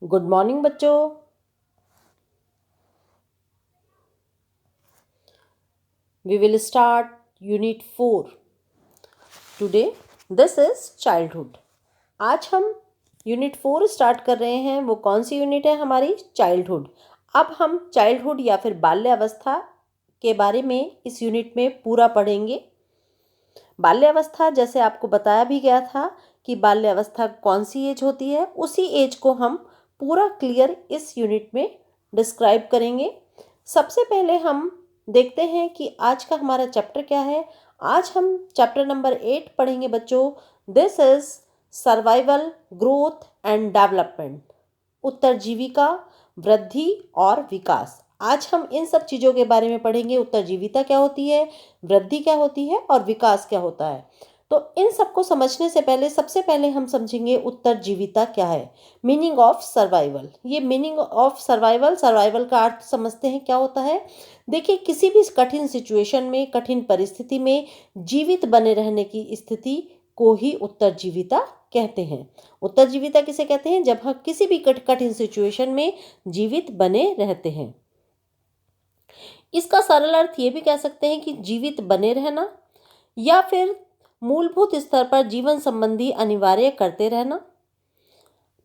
Good morning बच्चों। We will start Unit 4 today. This is childhood. आज हम unit 4 start कर रहे हैं। वो कौन सी यूनिट है? हमारी चाइल्डहुड। अब हम चाइल्डहुड या फिर बाल्यावस्था के बारे में इस यूनिट में पूरा पढ़ेंगे। बाल्यावस्था जैसे आपको बताया भी गया था कि बाल्यावस्था कौन सी एज होती है, उसी एज को हम पूरा क्लियर इस यूनिट में डिस्क्राइब करेंगे। सबसे पहले हम देखते हैं कि आज का हमारा चैप्टर क्या है। आज हम चैप्टर नंबर 8 पढ़ेंगे बच्चों। This is survival, growth and development. उत्तरजीविका, वृद्धि और विकास। आज हम इन सब चीज़ों के बारे में पढ़ेंगे। उत्तरजीविता क्या होती है, वृद्धि क्या होती है और विकास क्या होता है। तो इन सबको समझने से पहले सबसे पहले हम समझेंगे उत्तरजीविता क्या है। Meaning of survival. ये मीनिंग ऑफ सर्वाइवल, सर्वाइवल का अर्थ समझते हैं क्या होता है। देखिए, किसी भी कठिन सिचुएशन में, कठिन परिस्थिति में जीवित बने रहने की स्थिति को ही उत्तरजीविता कहते हैं। उत्तरजीविता किसे कहते हैं? जब हम किसी भी कठिन सिचुएशन में जीवित बने रहते हैं। इसका सरल अर्थ ये भी कह सकते हैं कि जीवित बने रहना या फिर मूलभूत स्तर पर जीवन संबंधी अनिवार्य करते रहना।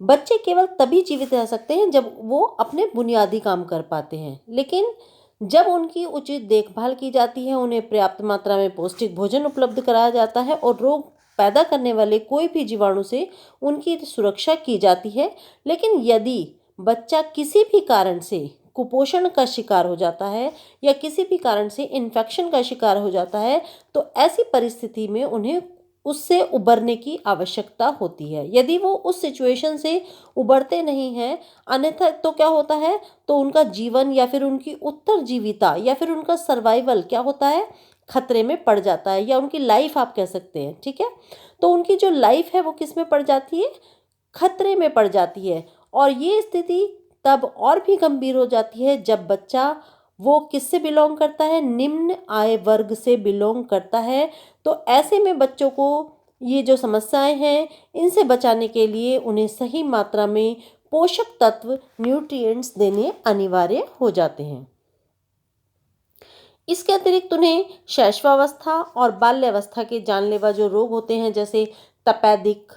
बच्चे केवल तभी जीवित रह सकते हैं जब वो अपने बुनियादी काम कर पाते हैं, लेकिन जब उनकी उचित देखभाल की जाती है, उन्हें पर्याप्त मात्रा में पौष्टिक भोजन उपलब्ध कराया जाता है और रोग पैदा करने वाले कोई भी जीवाणु से उनकी सुरक्षा की जाती है। लेकिन यदि बच्चा किसी भी कारण से कुपोषण का शिकार हो जाता है या किसी भी कारण से इन्फेक्शन का शिकार हो जाता है, तो ऐसी परिस्थिति में उन्हें उससे उबरने की आवश्यकता होती है। यदि वो उस सिचुएशन से उबरते नहीं हैं, अन्यथा तो क्या होता है, तो उनका जीवन या फिर उनकी उत्तरजीविता या फिर उनका सर्वाइवल क्या होता है, खतरे में पड़ जाता है, या उनकी लाइफ आप कह सकते हैं। ठीक है, तो उनकी जो लाइफ है वो किस में पड़ जाती है? खतरे में पड़ जाती है। और ये स्थिति तब और भी गंभीर हो जाती है जब बच्चा वो किससे बिलोंग करता है? निम्न आय वर्ग से बिलोंग करता है। तो ऐसे में बच्चों को ये जो समस्याएं हैं, इनसे बचाने के लिए उन्हें सही मात्रा में पोषक तत्व, न्यूट्रिएंट्स देने अनिवार्य हो जाते हैं। इसके अतिरिक्त उन्हें शैशवावस्था और बाल्यावस्था के जानलेवा जो रोग होते हैं, जैसे तपेदिक,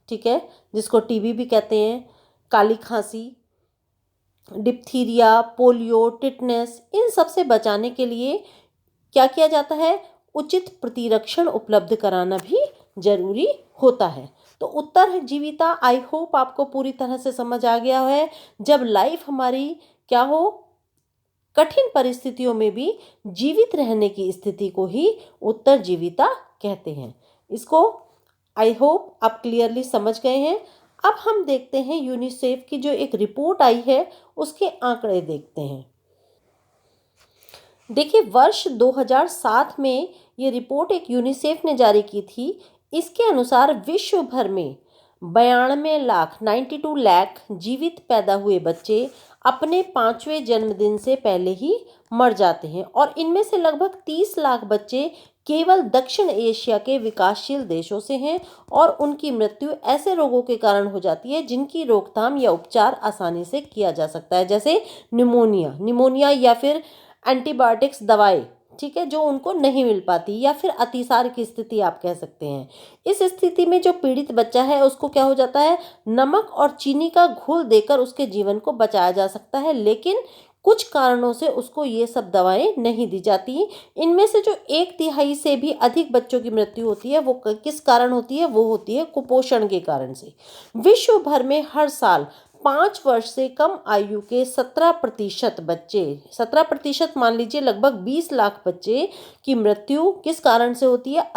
ठीक है, जिसको टीबी भी कहते हैं, काली खांसी, डिप्थीरिया, पोलियो, टिटनेस, इन सब से बचाने के लिए क्या किया जाता है? उचित प्रतिरक्षण उपलब्ध कराना भी जरूरी होता है। तो उत्तरजीविता, आई होप आपको पूरी तरह से समझ आ गया है। जब लाइफ हमारी क्या हो, कठिन परिस्थितियों में भी जीवित रहने की स्थिति को ही उत्तरजीविता कहते हैं। इसको आई होप आप क्लियरली समझ गए हैं। अब हम देखते हैं यूनिसेफ की जो एक रिपोर्ट आई है, उसके आंकड़े देखते हैं। देखिए, वर्ष 2007 में ये रिपोर्ट एक यूनिसेफ ने जारी की थी। इसके अनुसार विश्व भर में 92 लाख जीवित पैदा हुए बच्चे अपने 5वें जन्मदिन से पहले ही मर जाते हैं, और इनमें से लगभग 30 लाख बच्चे केवल दक्षिण एशिया के विकासशील देशों से हैं, और उनकी मृत्यु ऐसे रोगों के कारण हो जाती है जिनकी रोकथाम या उपचार आसानी से किया जा सकता है, जैसे निमोनिया या फिर एंटीबायोटिक्स दवाएं, ठीक है, जो उनको नहीं मिल पाती, या फिर अतिसार की स्थिति आप कह सकते हैं। इस स्थिति में जो पीड़ित बच्चा है उसको क्या हो जाता है? नमक और चीनी का घोल देकर उसके जीवन को बचाया जा सकता है, लेकिन कुछ कारणों से उसको ये सब दवाएं नहीं दी जाती। इनमें से जो 1/3 से भी अधिक बच्चों की मृत्यु होती है, वो किस कारण होती है? वो होती है कुपोषण के कारण से। विश्व भर में हर साल 5 वर्ष से कम आयु के 17% बच्चे, 17% मान लीजिए, लगभग 20 लाख बच्चे की मृत्यु किस कारण से होती है?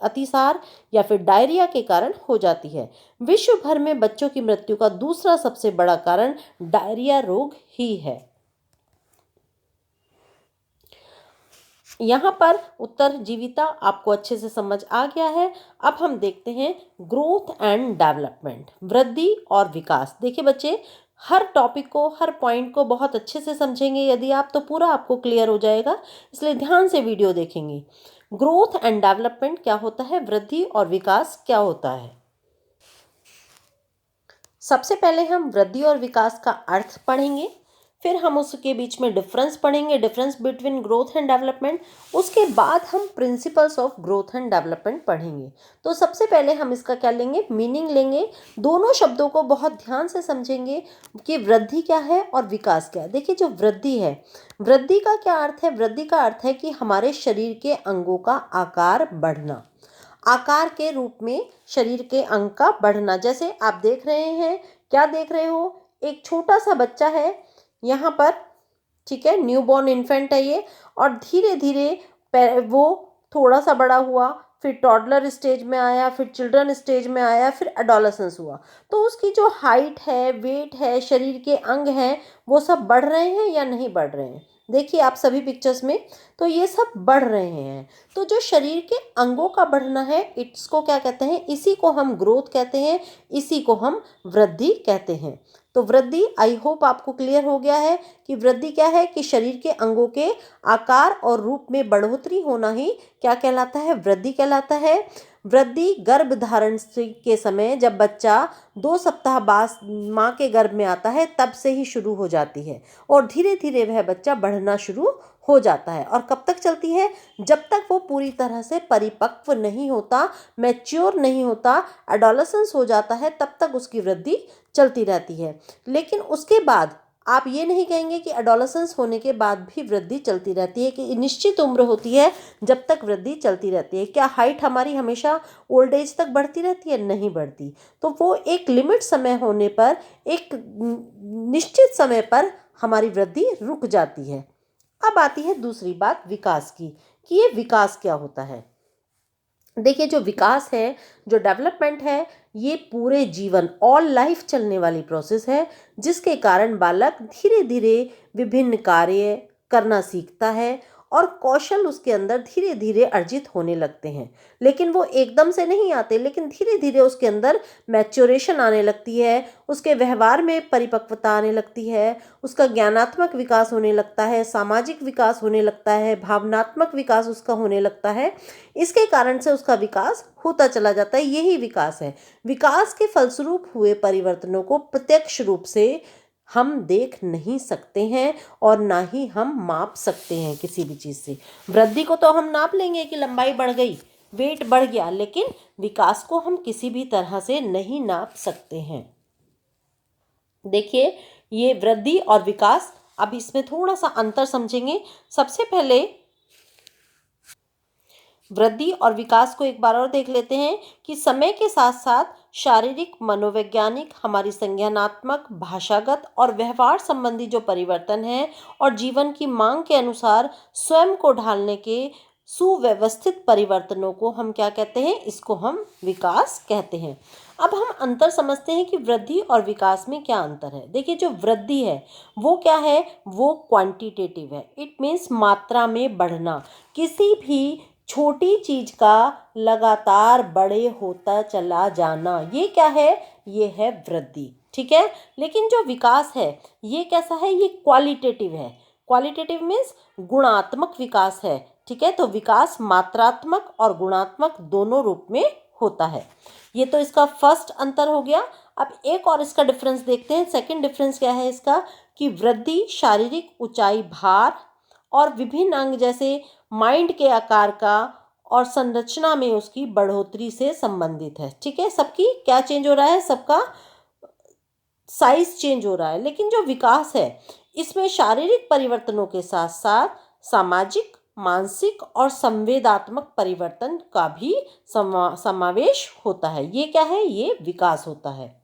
अतिसार या फिर डायरिया के कारण हो जाती है। विश्व भर में बच्चों की मृत्यु का दूसरा सबसे बड़ा कारण डायरिया रोग ही है। यहाँ पर उत्तरजीविता आपको अच्छे से समझ आ गया है। अब हम देखते हैं ग्रोथ एंड डेवलपमेंट, वृद्धि और विकास। देखिए बच्चे, हर टॉपिक को, हर पॉइंट को बहुत अच्छे से समझेंगे यदि आप, तो पूरा आपको क्लियर हो जाएगा, इसलिए ध्यान से वीडियो देखेंगे। ग्रोथ एंड डेवलपमेंट क्या होता है? वृद्धि और विकास क्या होता है? सबसे पहले हम वृद्धि और विकास का अर्थ पढ़ेंगे, फिर हम उसके बीच में डिफरेंस पढ़ेंगे, difference between growth and development. उसके बाद हम principles of growth and development पढ़ेंगे। तो सबसे पहले हम इसका क्या लेंगे, मीनिंग लेंगे। दोनों शब्दों को बहुत ध्यान से समझेंगे कि वृद्धि क्या है और विकास क्या है। देखिए, जो वृद्धि है, वृद्धि का क्या अर्थ है? वृद्धि का अर्थ है कि हमारे शरीर के अंगों का आकार बढ़ना, आकार के रूप में शरीर के अंग का बढ़ना। जैसे आप देख रहे हैं, क्या देख रहे हो? एक छोटा सा बच्चा है यहाँ पर, ठीक है, न्यूबॉर्न इन्फेंट है ये, और धीरे धीरे वो थोड़ा सा बड़ा हुआ, फिर टॉडलर स्टेज में आया, फिर चिल्ड्रन स्टेज में आया, फिर एडोलसेंस हुआ। तो उसकी जो हाइट है, वेट है, शरीर के अंग हैं, वो सब बढ़ रहे हैं या नहीं बढ़ रहे हैं? देखिए आप सभी पिक्चर्स में, तो ये सब बढ़ रहे हैं। तो जो शरीर के अंगों का बढ़ना है, इसको क्या कहते हैं? इसी को हम ग्रोथ कहते हैं, इसी को हम वृद्धि कहते हैं। तो वृद्धि, आई होप आपको क्लियर हो गया है कि वृद्धि क्या है, कि शरीर के अंगों के आकार और रूप में बढ़ोतरी होना ही क्या कहलाता है? वृद्धि कहलाता है। वृद्धि गर्भ धारण के समय, जब बच्चा 2 सप्ताह बाद माँ के गर्भ में आता है, तब से ही शुरू हो जाती है, और धीरे धीरे वह बच्चा बढ़ना शुरू हो जाता है। और कब तक चलती है? जब तक वो पूरी तरह से परिपक्व नहीं होता, मैच्योर नहीं होता, एडोलसेंस हो जाता है, तब तक उसकी वृद्धि चलती रहती है। लेकिन उसके बाद आप ये नहीं कहेंगे कि एडोलसेंस होने के बाद भी वृद्धि चलती रहती है, कि निश्चित उम्र होती है जब तक वृद्धि चलती रहती है। क्या हाइट हमारी हमेशा ओल्ड एज तक बढ़ती रहती है? नहीं बढ़ती। तो वो एक लिमिट समय होने पर, एक निश्चित समय पर हमारी वृद्धि रुक जाती है। अब आती है दूसरी बात विकास की, कि ये विकास क्या होता है। देखिए, जो विकास है, जो डेवलपमेंट है, ये पूरे जीवन, ऑल लाइफ चलने वाली प्रोसेस है, जिसके कारण बालक धीरे धीरे विभिन्न कार्य करना सीखता है, और कौशल उसके अंदर धीरे धीरे अर्जित होने लगते हैं। लेकिन वो एकदम से नहीं आते, लेकिन धीरे धीरे उसके अंदर मैच्योरेशन आने लगती है, उसके व्यवहार में परिपक्वता आने लगती है, उसका ज्ञानात्मक विकास होने लगता है, सामाजिक विकास होने लगता है, भावनात्मक विकास उसका होने लगता है। इसके कारण से उसका विकास होता चला जाता है। यही विकास है। विकास के फलस्वरूप हुए परिवर्तनों को प्रत्यक्ष रूप से हम देख नहीं सकते हैं, और ना ही हम माप सकते हैं किसी भी चीज़ से। वृद्धि को तो हम नाप लेंगे कि लंबाई बढ़ गई, वेट बढ़ गया, लेकिन विकास को हम किसी भी तरह से नहीं नाप सकते हैं। देखिए, ये वृद्धि और विकास, अब इसमें थोड़ा सा अंतर समझेंगे। सबसे पहले वृद्धि और विकास को एक बार और देख लेते हैं, कि समय के साथ साथ शारीरिक, मनोवैज्ञानिक, हमारी संज्ञानात्मक, भाषागत और व्यवहार संबंधी जो परिवर्तन है, और जीवन की मांग के अनुसार स्वयं को ढालने के सुव्यवस्थित परिवर्तनों को हम क्या कहते हैं? इसको हम विकास कहते हैं। अब हम अंतर समझते हैं कि वृद्धि और विकास में क्या अंतर है। देखिए, जो वृद्धि है वो क्या है? वो क्वांटिटेटिव है। इट मीन्स मात्रा में बढ़ना, किसी भी छोटी चीज का लगातार बड़े होता चला जाना, ये क्या है? ये है वृद्धि, ठीक है। लेकिन जो विकास है, ये कैसा है? ये क्वालिटेटिव है। क्वालिटेटिव मीन्स गुणात्मक विकास है, ठीक है। तो विकास मात्रात्मक और गुणात्मक दोनों रूप में होता है। ये तो इसका फर्स्ट अंतर हो गया। अब एक और इसका डिफरेंस देखते हैं। सेकंड डिफरेंस क्या है इसका, कि वृद्धि शारीरिक ऊंचाई, भार और विभिन्न अंग जैसे माइंड के आकार का और संरचना में उसकी बढ़ोतरी से संबंधित है, ठीक है। सबकी क्या चेंज हो रहा है? सबका साइज चेंज हो रहा है। लेकिन जो विकास है, इसमें शारीरिक परिवर्तनों के साथ साथ सामाजिक, मानसिक और संवेदात्मक परिवर्तन का भी समावेश होता है। ये क्या है? ये विकास होता है।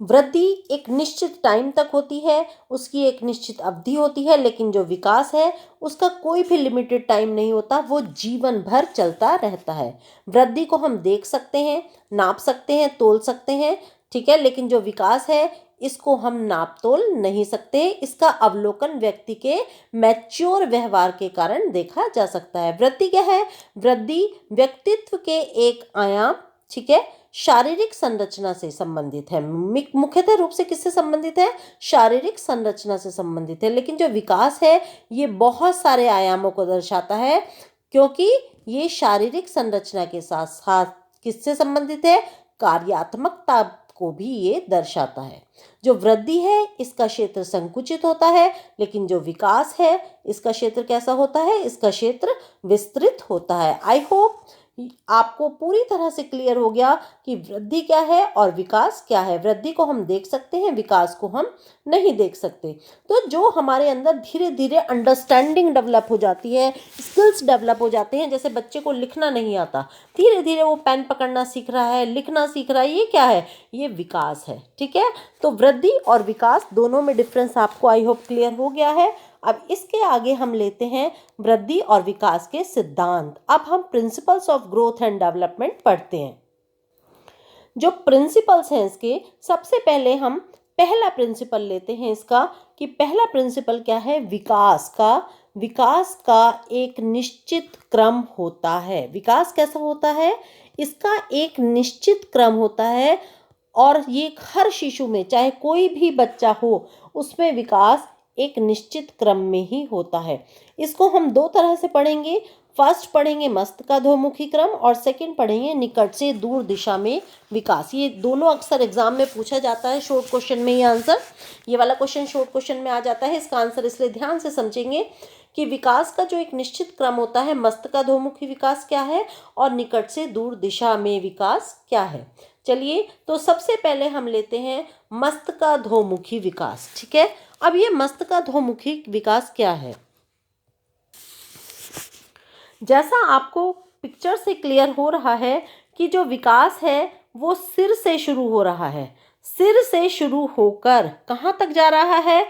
वृद्धि एक निश्चित टाइम तक होती है, उसकी एक निश्चित अवधि होती है, लेकिन जो विकास है उसका कोई भी लिमिटेड टाइम नहीं होता, वो जीवन भर चलता रहता है। वृद्धि को हम देख सकते हैं, नाप सकते हैं, तोल सकते हैं, ठीक है। लेकिन जो विकास है, इसको हम नाप तोल नहीं सकते। इसका अवलोकन व्यक्ति के मैच्योर व्यवहार के कारण देखा जा सकता है। वृद्धि क्या है? वृद्धि व्यक्तित्व के एक आयाम, ठीक है, शारीरिक संरचना से संबंधित है। मुख्यतः रूप से किससे संबंधित है? शारीरिक संरचना से संबंधित है। लेकिन जो विकास है, ये बहुत सारे आयामों को दर्शाता है, क्योंकि ये शारीरिक संरचना के साथ साथ किससे संबंधित है? कार्यात्मकता को भी ये दर्शाता है। जो वृद्धि है इसका क्षेत्र संकुचित होता है, लेकिन जो विकास है इसका क्षेत्र कैसा होता है, इसका क्षेत्र विस्तृत होता है। आई होप आपको पूरी तरह से क्लियर हो गया कि वृद्धि क्या है और विकास क्या है। वृद्धि को हम देख सकते हैं, विकास को हम नहीं देख सकते। तो जो हमारे अंदर धीरे धीरे अंडरस्टैंडिंग डेवलप हो जाती है, स्किल्स डेवलप हो जाते हैं, जैसे बच्चे को लिखना नहीं आता, धीरे धीरे वो पेन पकड़ना सीख रहा है, लिखना सीख रहा है, ये क्या है, ये विकास है। ठीक है, तो वृद्धि और विकास दोनों में डिफरेंस आपको आई होप क्लियर हो गया है। अब इसके आगे हम लेते हैं वृद्धि और विकास के सिद्धांत। अब हम principles of growth and development पढ़ते हैं। जो प्रिंसिपल्स हैं इसके, सबसे पहले हम पहला प्रिंसिपल लेते हैं इसका, कि पहला प्रिंसिपल क्या है, विकास का एक निश्चित क्रम होता है। विकास कैसा होता है, इसका एक निश्चित क्रम होता है, और ये हर शिशु में, चाहे कोई भी बच्चा हो, उसमें विकास एक निश्चित क्रम में ही होता है। इसको हम दो तरह से पढ़ेंगे। फर्स्ट पढ़ेंगे मस्तिष्काधोमुखी क्रम, और सेकंड पढ़ेंगे निकट से दूर दिशा में विकास। ये दोनों अक्सर एग्जाम में पूछा जाता है, शॉर्ट क्वेश्चन में ये आंसर, ये वाला क्वेश्चन शॉर्ट क्वेश्चन में आ जाता है। इसका आंसर इसलिए ध्यान से समझेंगे कि विकास का जो एक निश्चित क्रम होता है, मस्तिष्काधोमुखी विकास क्या है और निकट से दूर दिशा में विकास क्या है। चलिए, तो सबसे पहले हम लेते हैं मस्तिष्काधोमुखी विकास। ठीक है, अब ये मस्तिष्काधोमुखी विकास क्या है, जैसा आपको पिक्चर से क्लियर हो रहा है कि जो विकास है वो सिर से शुरू हो रहा है। सिर से शुरू होकर कहाँ तक जा रहा है,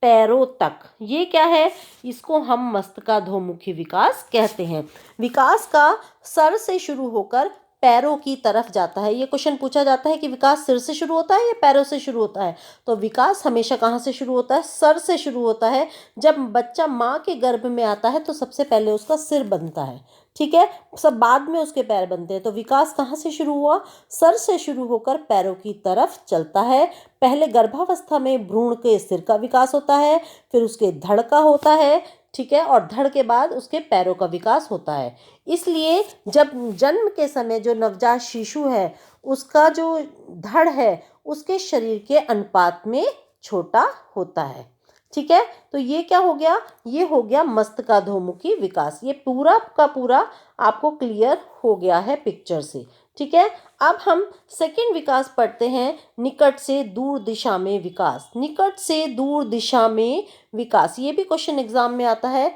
पैरों तक। ये क्या है, इसको हम मस्तिष्काधोमुखी विकास कहते हैं। विकास का सर से शुरू होकर पैरों की तरफ जाता है। ये क्वेश्चन पूछा जाता है कि विकास सिर से शुरू होता है या पैरों से शुरू होता है, तो विकास हमेशा कहाँ से शुरू होता है, सर से शुरू होता है। जब बच्चा माँ के गर्भ में आता है तो सबसे पहले उसका सिर बनता है, ठीक है, सब बाद में उसके पैर बनते हैं। तो विकास कहाँ से शुरू हुआ, सर से शुरू होकर पैरों की तरफ चलता है। पहले गर्भावस्था में भ्रूण के सिर का विकास होता है, फिर उसके धड़ का होता है, ठीक है, और धड़ के बाद उसके पैरों का विकास होता है। इसलिए जब जन्म के समय जो नवजात शिशु है उसका जो धड़ है उसके शरीर के अनुपात में छोटा होता है। ठीक है, तो ये क्या हो गया, ये हो गया मस्तिष्काधोमुखी विकास। ये पूरा का पूरा आपको क्लियर हो गया है पिक्चर से। ठीक है, अब हम सेकंड विकास पढ़ते हैं, निकट से दूर दिशा में विकास। निकट से दूर दिशा में विकास, ये भी क्वेश्चन एग्जाम में आता है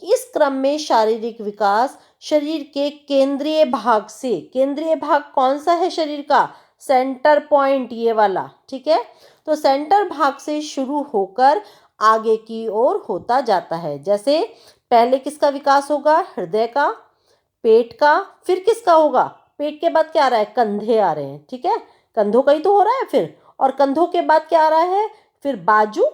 कि इस क्रम में शारीरिक विकास शरीर के केंद्रीय भाग से, केंद्रीय भाग कौन सा है शरीर का, सेंटर पॉइंट, ये वाला। ठीक है, तो सेंटर भाग से शुरू होकर आगे की ओर होता जाता है। जैसे पहले किसका विकास होगा, हृदय का, पेट का, फिर किसका होगा, पेट के बाद क्या आ रहा है, कंधे आ रहे हैं। ठीक है, कंधों का ही तो हो रहा है फिर, और कंधों के बाद क्या आ रहा है, फिर बाजू,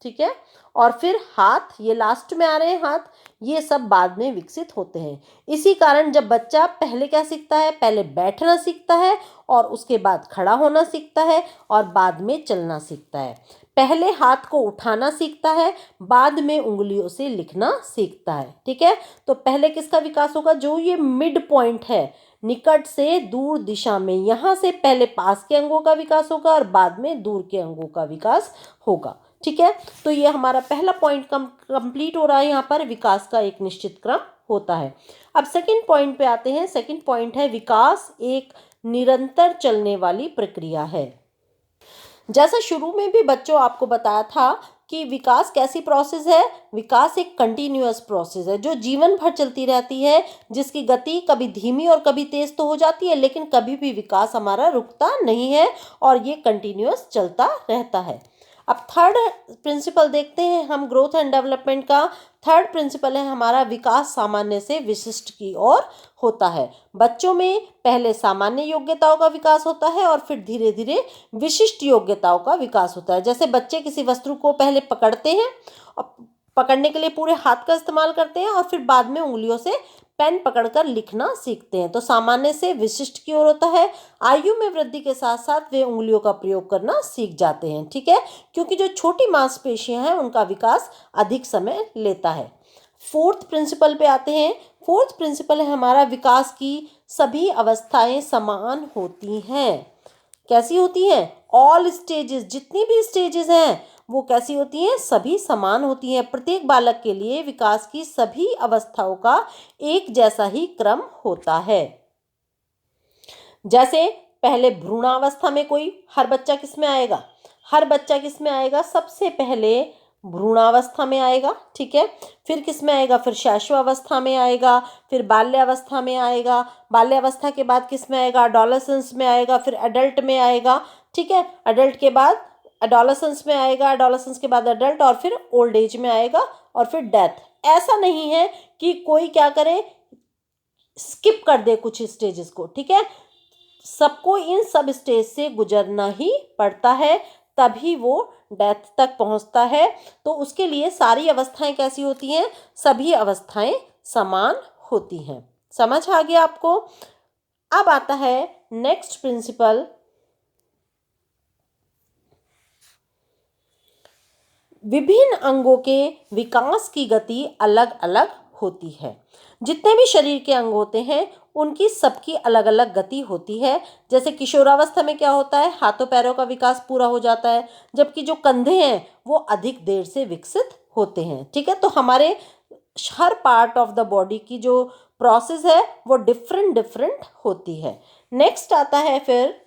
ठीक है, और फिर हाथ, ये लास्ट में आ रहे हैं हाथ। ये सब बाद में विकसित होते हैं। इसी कारण जब बच्चा पहले क्या सीखता है, पहले बैठना सीखता है और उसके बाद खड़ा होना सीखता है और बाद में चलना सीखता है। पहले हाथ को उठाना सीखता है, बाद में उंगलियों से लिखना सीखता है। ठीक है, तो पहले किसका विकास होगा, जो ये मिड पॉइंट है, निकट से दूर दिशा में, यहाँ से पहले पास के अंगों का विकास होगा और बाद में दूर के अंगों का विकास होगा। ठीक है, तो ये हमारा पहला पॉइंट कंप्लीट हो रहा है। यहाँ पर विकास का एक निश्चित क्रम होता है। अब सेकंड पॉइंट पे आते हैं। सेकंड पॉइंट है, विकास एक निरंतर चलने वाली प्रक्रिया है। जैसा शुरू में भी बच्चों आपको बताया था कि विकास कैसी प्रोसेस है, विकास एक कंटिन्यूअस प्रोसेस है जो जीवन भर चलती रहती है, जिसकी गति कभी धीमी और कभी तेज तो हो जाती है, लेकिन कभी भी विकास हमारा रुकता नहीं है और ये कंटिन्यूअस चलता रहता है। अब थर्ड प्रिंसिपल देखते हैं हम ग्रोथ एंड डेवलपमेंट का। थर्ड प्रिंसिपल है हमारा, विकास सामान्य से विशिष्ट की ओर होता है। बच्चों में पहले सामान्य योग्यताओं का विकास होता है और फिर धीरे धीरे विशिष्ट योग्यताओं का विकास होता है। जैसे बच्चे किसी वस्तु को पहले पकड़ते हैं और पकड़ने के लिए पूरे हाथ का इस्तेमाल करते हैं और फिर बाद में उंगलियों से पेन पकड़कर लिखना सीखते हैं, तो सामान्य से विशिष्ट की ओर होता है। आयु में वृद्धि के साथ साथ वे उंगलियों का प्रयोग करना सीख जाते हैं। ठीक है, क्योंकि जो छोटी मांसपेशियां हैं उनका विकास अधिक समय लेता है। फोर्थ प्रिंसिपल पे आते हैं। फोर्थ प्रिंसिपल है हमारा, विकास की सभी अवस्थाएं समान होती हैं। कैसी होती हैं, ऑल स्टेजेस, जितनी भी स्टेजेस हैं वो कैसी होती हैं, सभी समान होती हैं। प्रत्येक बालक के लिए विकास की सभी अवस्थाओं का एक जैसा ही क्रम होता है। जैसे पहले भ्रूणावस्था में कोई, हर बच्चा किस में आएगा, हर बच्चा किस में आएगा, सबसे पहले भ्रूणावस्था में आएगा, ठीक है। फिर किस में आएगा, फिर शैशवावस्था में आएगा, फिर बाल्यावस्था में आएगा, बाल्यावस्था के बाद किस में आएगा, एडोलेसेंस में आएगा, फिर एडल्ट में आएगा, ठीक है। एडल्ट के बाद एडोलेसेंस में आएगा, एडोलेसेंस के बाद एडल्ट, और फिर ओल्ड एज में आएगा, और फिर डेथ। ऐसा नहीं है कि कोई क्या करे, स्किप कर दे कुछ स्टेजेस को, ठीक है। सबको इन सब स्टेज से गुजरना ही पड़ता है, तभी वो डेथ तक पहुंचता है। तो उसके लिए सारी अवस्थाएं कैसी होती हैं, सभी अवस्थाएं समान होती हैं। समझ आ गया आपको। अब आता है नेक्स्ट प्रिंसिपल, विभिन्न अंगों के विकास की गति अलग अलग होती है। जितने भी शरीर के अंग होते हैं उनकी सबकी अलग अलग गति होती है। जैसे किशोरावस्था में क्या होता है, हाथों पैरों का विकास पूरा हो जाता है, जबकि जो कंधे हैं वो अधिक देर से विकसित होते हैं, ठीक है। तो हमारे हर पार्ट ऑफ द बॉडी की जो प्रोसेस है वो डिफरेंट डिफरेंट होती है। नेक्स्ट आता है फिर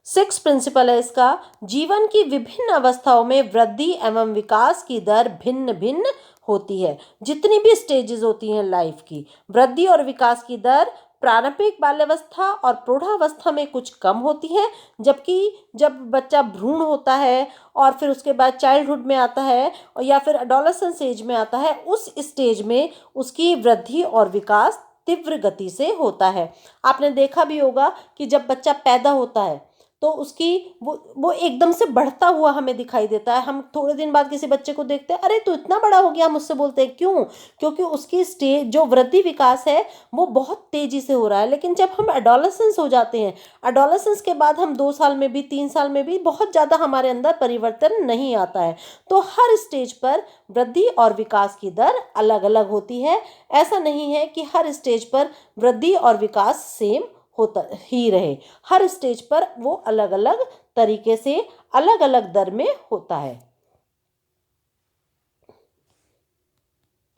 6 प्रिंसिपल है इसका, जीवन की विभिन्न अवस्थाओं में वृद्धि एवं विकास की दर भिन्न भिन्न होती है। जितनी भी स्टेजेस होती हैं लाइफ की, वृद्धि और विकास की दर प्रारंभिक बाल्यावस्था और प्रौढ़ावस्था में कुछ कम होती है, जबकि जब बच्चा भ्रूण होता है और फिर उसके बाद चाइल्डहुड में आता है और या फिर एडोलेसेंस एज में आता है, उस स्टेज में उसकी वृद्धि और विकास तीव्र गति से होता है। आपने देखा भी होगा कि जब बच्चा पैदा होता है तो उसकी वो एकदम से बढ़ता हुआ हमें दिखाई देता है। हम थोड़े दिन बाद किसी बच्चे को देखते हैं, अरे तू इतना बड़ा हो गया, हम उससे बोलते हैं क्यों, क्योंकि उसकी स्टेज जो वृद्धि विकास है वो बहुत तेजी से हो रहा है। लेकिन जब हम एडोलेसेंस हो जाते हैं, एडोलेसेंस के बाद हम 2 साल में भी 3 साल में भी बहुत ज़्यादा हमारे अंदर परिवर्तन नहीं आता है। तो हर स्टेज पर वृद्धि और विकास की दर अलग अलग होती है। ऐसा नहीं है कि हर स्टेज पर वृद्धि और विकास सेम होता ही रहे, हर स्टेज पर वो अलग अलग तरीके से अलग अलग दर में होता है।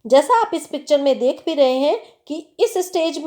जैसा आप इस पिक्चर में देख भी रहे हैं कि इस स्टेज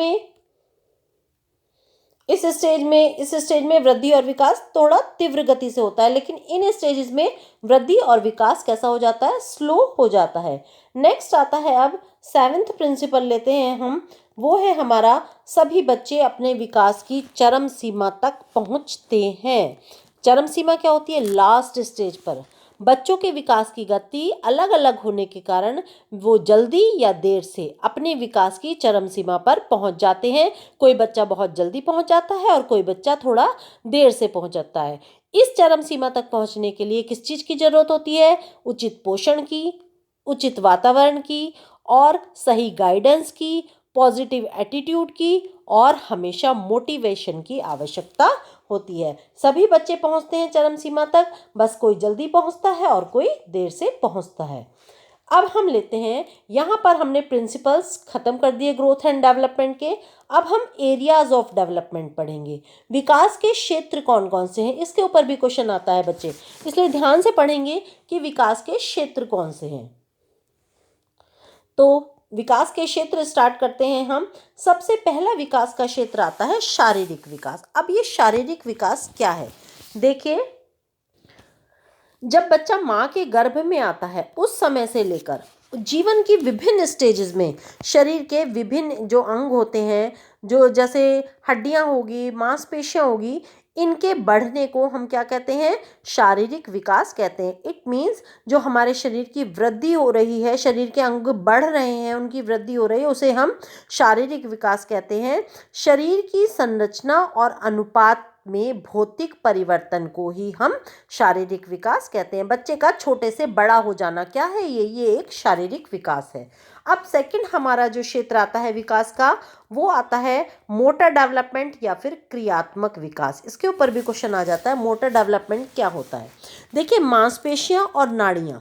में वृद्धि और विकास थोड़ा तीव्र गति से होता है, लेकिन इन स्टेजेस में वृद्धि और विकास कैसा हो जाता है, स्लो हो जाता है। नेक्स्ट आता है अब 7th प्रिंसिपल लेते हैं हम, वो है हमारा सभी बच्चे अपने विकास की चरम सीमा तक पहुंचते हैं। चरम सीमा क्या होती है, लास्ट स्टेज पर बच्चों के विकास की गति अलग अलग होने के कारण वो जल्दी या देर से अपने विकास की चरम सीमा पर पहुंच जाते हैं। कोई बच्चा बहुत जल्दी पहुंच जाता है और कोई बच्चा थोड़ा देर से पहुंच जाता है। इस चरम सीमा तक पहुंचने के लिए किस चीज़ की जरूरत होती है, उचित पोषण की, उचित वातावरण की और सही गाइडेंस की, पॉजिटिव एटीट्यूड की और हमेशा मोटिवेशन की आवश्यकता होती है। सभी बच्चे पहुंचते हैं चरम सीमा तक, बस कोई जल्दी पहुंचता है और कोई देर से पहुंचता है। अब हम लेते हैं, यहाँ पर हमने प्रिंसिपल्स खत्म कर दिए ग्रोथ एंड डेवलपमेंट के। अब हम एरियाज ऑफ डेवलपमेंट पढ़ेंगे। विकास के क्षेत्र कौन कौन से हैं, इसके ऊपर भी क्वेश्चन आता है बच्चे, इसलिए ध्यान से पढ़ेंगे कि विकास के क्षेत्र कौन से हैं। तो विकास के क्षेत्र स्टार्ट करते हैं हम। सबसे पहला विकास का क्षेत्र आता है शारीरिक विकास। अब ये शारीरिक विकास क्या है, देखिए, जब बच्चा माँ के गर्भ में आता है उस समय से लेकर जीवन की विभिन्न स्टेजेस में शरीर के विभिन्न जो अंग होते हैं, जो जैसे हड्डियाँ होगी, मांसपेशियाँ होगी, इनके बढ़ने को हम क्या कहते हैं, शारीरिक विकास कहते हैं। इट मीन्स जो हमारे शरीर की वृद्धि हो रही है, शरीर के अंग बढ़ रहे हैं, उनकी वृद्धि हो रही है, उसे हम शारीरिक विकास कहते हैं। शरीर की संरचना और अनुपात में भौतिक परिवर्तन को ही हम शारीरिक विकास कहते हैं। बच्चे का छोटे से बड़ा हो जाना क्या है, ये एक शारीरिक विकास है। अब सेकंड हमारा जो क्षेत्र आता है विकास का, वो आता है मोटर डेवलपमेंट या फिर क्रियात्मक विकास। इसके ऊपर भी क्वेश्चन आ जाता है, मोटर डेवलपमेंट क्या होता है। देखिए, मांसपेशियां और नाड़ियां,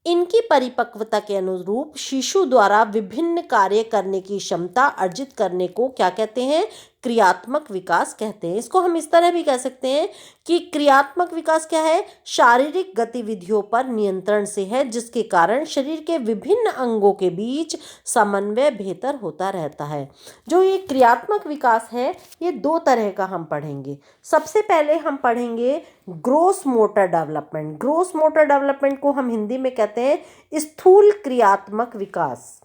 इनकी परिपक्वता के अनुरूप शिशु द्वारा विभिन्न कार्य करने की क्षमता अर्जित करने को क्या कहते हैं, क्रियात्मक विकास कहते हैं। इसको हम इस तरह भी कह सकते हैं कि क्रियात्मक विकास क्या है, शारीरिक गतिविधियों पर नियंत्रण से है, जिसके कारण शरीर के विभिन्न अंगों के बीच समन्वय बेहतर होता रहता है। जो ये क्रियात्मक विकास है ये दो तरह का हम पढ़ेंगे। सबसे पहले हम पढ़ेंगे gross motor development. Gross motor development को हम हिंदी में कहते हैं स्थूल क्रियात्मक विकास।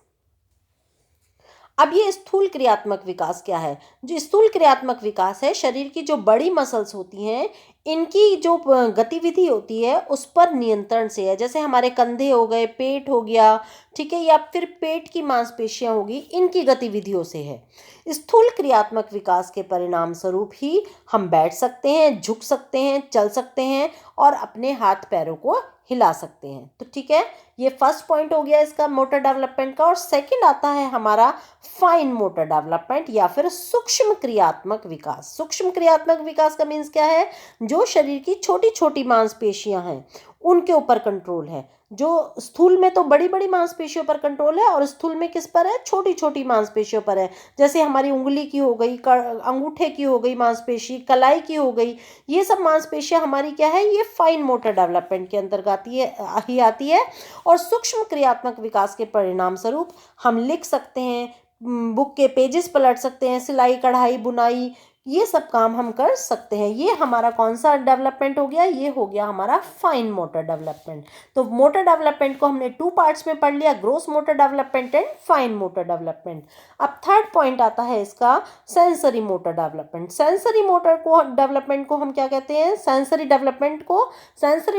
अब ये स्थूल क्रियात्मक विकास क्या है? जो स्थूल क्रियात्मक विकास है, शरीर की जो बड़ी मसल्स होती हैं इनकी जो गतिविधि होती है उस पर नियंत्रण से है। जैसे हमारे कंधे हो गए, पेट हो गया, ठीक है, या फिर पेट की मांसपेशियां होगी, इनकी गतिविधियों से है। स्थूल क्रियात्मक विकास के परिणाम स्वरूप ही हम बैठ सकते हैं, झुक सकते हैं, चल सकते हैं और अपने हाथ पैरों को हिला सकते हैं। तो ठीक है, ये फर्स्ट पॉइंट हो गया इसका मोटर डेवलपमेंट का। और सेकंड आता है हमारा फाइन मोटर डेवलपमेंट या फिर सूक्ष्म क्रियात्मक विकास। सूक्ष्म क्रियात्मक विकास का मीन्स क्या है? जो शरीर की छोटी छोटी मांसपेशियां हैं उनके ऊपर कंट्रोल है। जो स्थूल में तो बड़ी बड़ी मांसपेशियों पर कंट्रोल है और स्थूल में किस पर है? छोटी छोटी मांसपेशियों पर है। जैसे हमारी उंगली की हो गई, अंगूठे की हो गई मांसपेशी, कलाई की हो गई, ये सब मांसपेशियां हमारी क्या है? ये फाइन मोटर डेवलपमेंट के अंतर्गत आती है। और सूक्ष्म क्रियात्मक विकास के परिणाम स्वरूप हम लिख सकते हैं, बुक के पेजेस पलट सकते हैं, सिलाई कढ़ाई बुनाई ये सब काम हम कर सकते हैं। ये हमारा कौन सा डेवलपमेंट हो गया? ये हो गया हमारा फाइन मोटर डेवलपमेंट। तो मोटर डेवलपमेंट को हमने 2 पार्ट्स में पढ़ लिया, gross motor development and fine motor development. अब थर्ड पॉइंट आता है इसका sensory motor development. Sensory motor को डेवलपमेंट को हम क्या कहते हैं? सेंसरी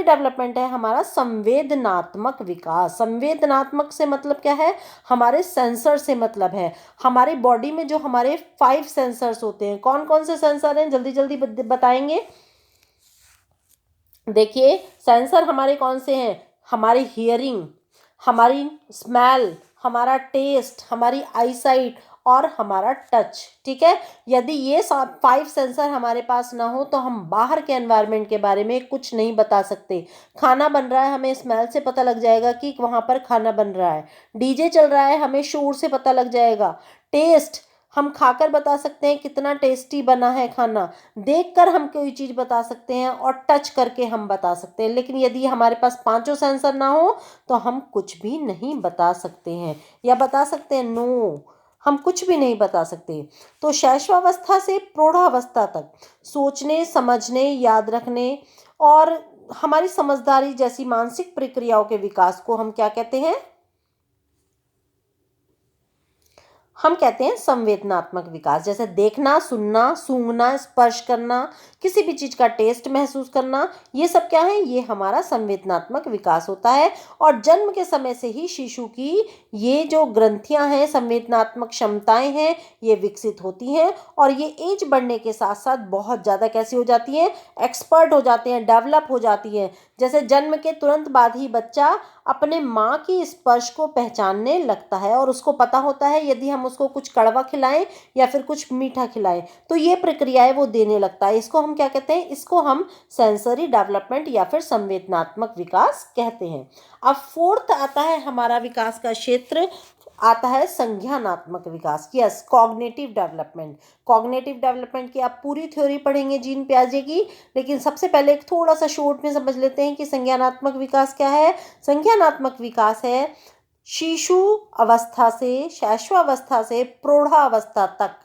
डेवलपमेंट है हमारा संवेदनात्मक विकास। संवेदनात्मक से मतलब क्या है? हमारे सेंसर से मतलब है हमारी बॉडी में जो हमारे 5 सेंसर्स होते हैं। कौन कौन से सेंसर हैं? जल्दी जल्दी बताएंगे। देखिए सेंसर हमारे कौन से हैं? हमारी हियरिंग, हमारी स्मेल, हमारा टेस्ट, हमारी आईसाइट और हमारा टच। ठीक है, यदि ये 5 सेंसर हमारे पास ना हो तो हम बाहर के एनवायरनमेंट के बारे में कुछ नहीं बता सकते। खाना बन रहा है, हमें स्मेल से पता लग जाएगा कि वहाँ पर खाना बन रहा है। डीजे चल रहा है, हमें शोर से पता लग जाएगा। टेस्ट हम खाकर बता सकते हैं कितना टेस्टी बना है खाना। देखकर हम कोई चीज़ बता सकते हैं और टच करके हम बता सकते हैं। लेकिन यदि हमारे पास 5 सेंसर ना हो तो हम कुछ भी नहीं बता सकते हैं। या बता सकते हैं? नो, हम कुछ भी नहीं बता सकते। तो शैशवावस्था से प्रौढ़ावस्था तक सोचने, समझने, याद रखने और हमारी समझदारी जैसी मानसिक प्रक्रियाओं के विकास को हम क्या कहते हैं? हम कहते हैं संवेदनात्मक विकास। जैसे देखना, सुनना, सूंघना, स्पर्श करना, किसी भी चीज का टेस्ट महसूस करना, ये सब क्या है? ये हमारा संवेदनात्मक विकास होता है। और जन्म के समय से ही शिशु की ये जो ग्रंथियां हैं, संवेदनात्मक क्षमताएं हैं, ये विकसित होती हैं। और ये एज बढ़ने के साथ साथ बहुत ज़्यादा कैसी हो जाती हैं? एक्सपर्ट हो जाते हैं, डेवलप हो जाती हैं। जैसे जन्म के तुरंत बाद ही बच्चा अपने माँ की स्पर्श को पहचानने लगता है और उसको पता होता है यदि हम उसको कुछ कड़वा खिलाएं या फिर कुछ मीठा खिलाएं तो ये प्रक्रियाएं वो देने लगता है। इसको हम क्या कहते हैं? इसको हम सेंसरी डेवलपमेंट या फिर संवेदनात्मक विकास कहते हैं। अब फोर्थ आता है हमारा विकास का क्षेत्र, आता है संज्ञानात्मक विकास। Yes, cognitive development. Cognitive development की आप पूरी थ्योरी पढ़ेंगे जीन पियाजे की, लेकिन सबसे पहले एक थोड़ा सा शॉर्ट में समझ लेते हैं कि संज्ञानात्मक विकास क्या है। संज्ञानात्मक विकास है शिशु अवस्था से, शैशवावस्था से प्रौढ़ावस्था तक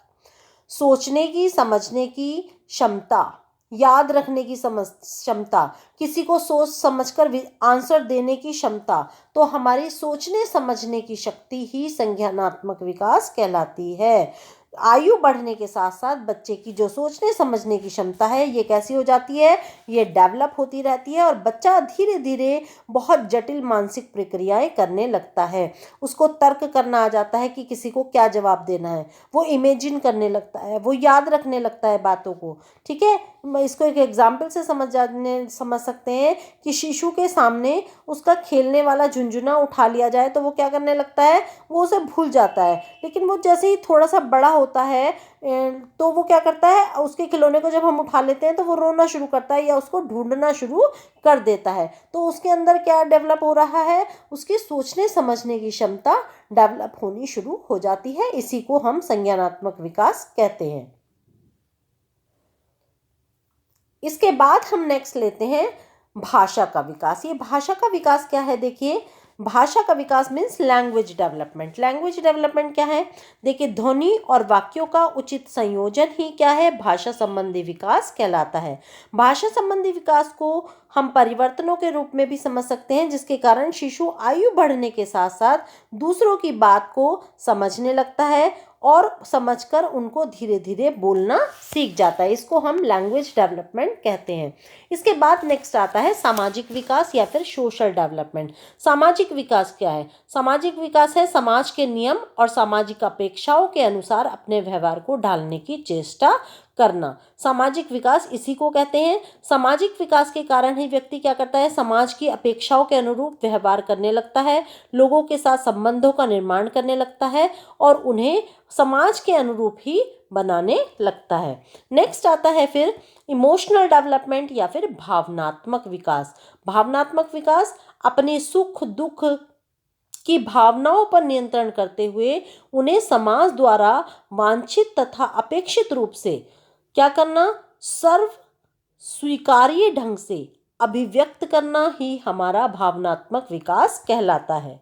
सोचने की, समझने की क्षमता, याद रखने की क्षमता, किसी को सोच समझकर आंसर देने की क्षमता। तो हमारी सोचने समझने की शक्ति ही संज्ञानात्मक विकास कहलाती है। आयु बढ़ने के साथ साथ बच्चे की जो सोचने समझने की क्षमता है ये कैसी हो जाती है? ये डेवलप होती रहती है और बच्चा धीरे धीरे बहुत जटिल मानसिक प्रक्रियाएं करने लगता है। उसको तर्क करना आ जाता है कि किसी को क्या जवाब देना है, वो इमेजिन करने लगता है, वो याद रखने लगता है बातों को। ठीक है, इसको एक एग्जाम्पल से समझ सकते हैं कि शिशु के सामने उसका खेलने वाला झुंझुना उठा लिया जाए तो वो क्या करने लगता है? वो उसे भूल जाता है। लेकिन वो जैसे ही थोड़ा सा बड़ा होता है तो वो क्या करता है? उसके खिलौने को जब हम उठा लेते हैं तो वो रोना शुरू करता है या उसको ढूंढना शुरू कर देता है। तो उसके अंदर क्या डेवलप हो रहा है? उसकी सोचने समझने की क्षमता डेवलप होनी शुरू हो जाती है। इसी को हम संज्ञानात्मक विकास कहते हैं। इसके बाद हम नेक्स्ट लेते हैं भाषा का विकास। ये भाषा का विकास क्या है? देखिए, भाषा का विकास means language development. Language development क्या है? देखिए, ध्वनि और वाक्यों का उचित संयोजन ही क्या है? भाषा संबंधी विकास कहलाता है। भाषा संबंधी विकास को हम परिवर्तनों के रूप में भी समझ सकते हैं, जिसके कारण शिशु आयु बढ़ने के साथ साथ दूसरों की बात को समझने लगता है और समझकर उनको धीरे धीरे बोलना सीख जाता है। इसको हम लैंग्वेज डेवलपमेंट कहते हैं। इसके बाद नेक्स्ट आता है सामाजिक विकास या फिर सोशल डेवलपमेंट। सामाजिक विकास क्या है? सामाजिक विकास है समाज के नियम और सामाजिक अपेक्षाओं के अनुसार अपने व्यवहार को ढालने की चेष्टा करना। सामाजिक विकास इसी को कहते हैं। सामाजिक विकास के कारण ही व्यक्ति क्या करता है? समाज की अपेक्षाओं के अनुरूप व्यवहार करने लगता है, लोगों के साथ संबंधों का निर्माण करने लगता है और उन्हें समाज के अनुरूप ही बनाने लगता है। नेक्स्ट आता है फिर इमोशनल डेवलपमेंट या फिर भावनात्मक विकास। भावनात्मक विकास अपने सुख दुख की भावनाओं पर नियंत्रण करते हुए उन्हें समाज द्वारा वांछित तथा अपेक्षित रूप से क्या करना? सर्व स्वीकार्य ढंग से अभिव्यक्त करना ही हमारा भावनात्मक विकास कहलाता है।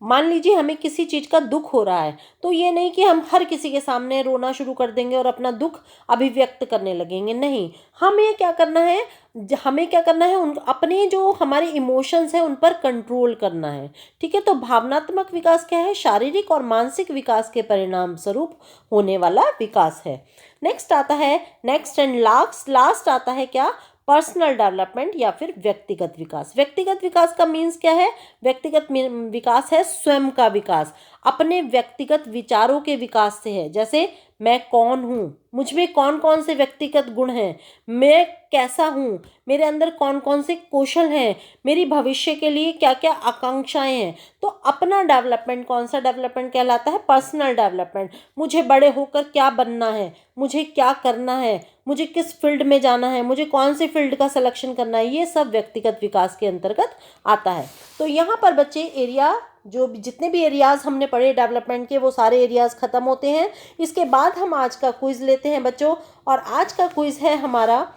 मान लीजिए हमें किसी चीज़ का दुख हो रहा है, तो ये नहीं कि हम हर किसी के सामने रोना शुरू कर देंगे और अपना दुख अभिव्यक्त करने लगेंगे। नहीं, हमें क्या करना है? उन अपने जो हमारे इमोशंस हैं उन पर कंट्रोल करना है। ठीक है, तो भावनात्मक विकास क्या है? शारीरिक और मानसिक विकास के परिणाम स्वरूप होने वाला विकास है। नेक्स्ट आता है, नेक्स्ट एंड लास्ट आता है क्या? पर्सनल डेवलपमेंट या फिर व्यक्तिगत विकास। व्यक्तिगत विकास का मीन्स क्या है? व्यक्तिगत विकास है स्वयं का विकास, अपने व्यक्तिगत विचारों के विकास से है। जैसे मैं कौन हूँ, मुझ में कौन कौन से व्यक्तिगत गुण हैं, मैं कैसा हूँ, मेरे अंदर कौन कौन से कौशल हैं, मेरी भविष्य के लिए क्या क्या आकांक्षाएं हैं। तो अपना डेवलपमेंट कौन सा डेवलपमेंट कहलाता है? Personal development. मुझे बड़े होकर क्या बनना है, मुझे क्या करना है, मुझे किस फील्ड में जाना है, मुझे कौन से फील्ड का सिलेक्शन करना है, ये सब व्यक्तिगत विकास के अंतर्गत आता है। तो यहाँ पर बच्चे एरिया जो जितने भी एरियाज हमने पढ़े डेवलपमेंट के, वो सारे एरियाज खत्म होते हैं। इसके बाद हम आज का क्विज लेते हैं बच्चों, और आज का क्विज है हमारा,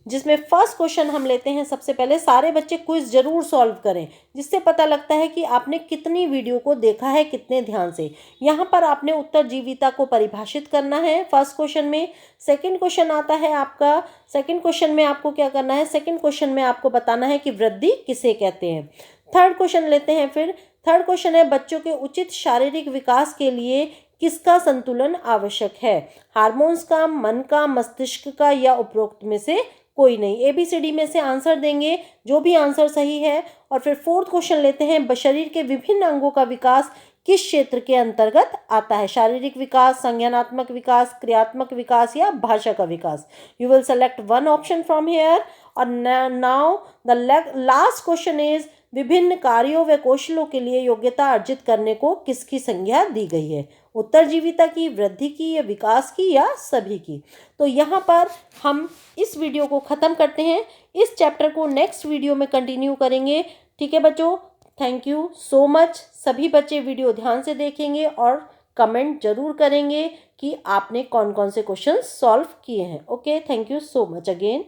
जिसमें फर्स्ट क्वेश्चन हम लेते हैं। सबसे पहले सारे बच्चे क्विज जरूर सॉल्व करें, जिससे पता लगता है कि आपने कितनी वीडियो को देखा है, कितने ध्यान से। यहाँ पर आपने उत्तरजीविता को परिभाषित करना है फर्स्ट क्वेश्चन में। सेकंड क्वेश्चन आता है आपका, सेकंड क्वेश्चन में आपको क्या करना है? सेकंड क्वेश्चन में आपको बताना है कि वृद्धि किसे कहते हैं। थर्ड क्वेश्चन लेते हैं फिर। थर्ड क्वेश्चन है बच्चों के उचित शारीरिक विकास के लिए किसका संतुलन आवश्यक है? हार्मोन्स का, मन का, मस्तिष्क का, या उपरोक्त में से कोई नहीं। ABCD में से आंसर देंगे, जो भी आंसर सही है। और फिर फोर्थ क्वेश्चन लेते हैं, शरीर के विभिन्न अंगों का विकास किस क्षेत्र के अंतर्गत आता है? शारीरिक विकास, संज्ञानात्मक विकास, क्रियात्मक विकास, या भाषा का विकास। You will select one option from here. और now the last question is, विभिन्न कार्यों व कौशलों के लिए योग्यता अर्जित करने को किसकी संज्ञा दी गई है? उत्तरजीविता की, वृद्धि की, या विकास की, या सभी की? तो यहाँ पर हम इस वीडियो को ख़त्म करते हैं। इस चैप्टर को नेक्स्ट वीडियो में कंटिन्यू करेंगे। ठीक है बच्चों, थैंक यू सो मच। सभी बच्चे वीडियो ध्यान से देखेंगे और कमेंट जरूर करेंगे कि आपने कौन कौन से क्वेश्चन सॉल्व किए हैं। Okay, thank you so much again.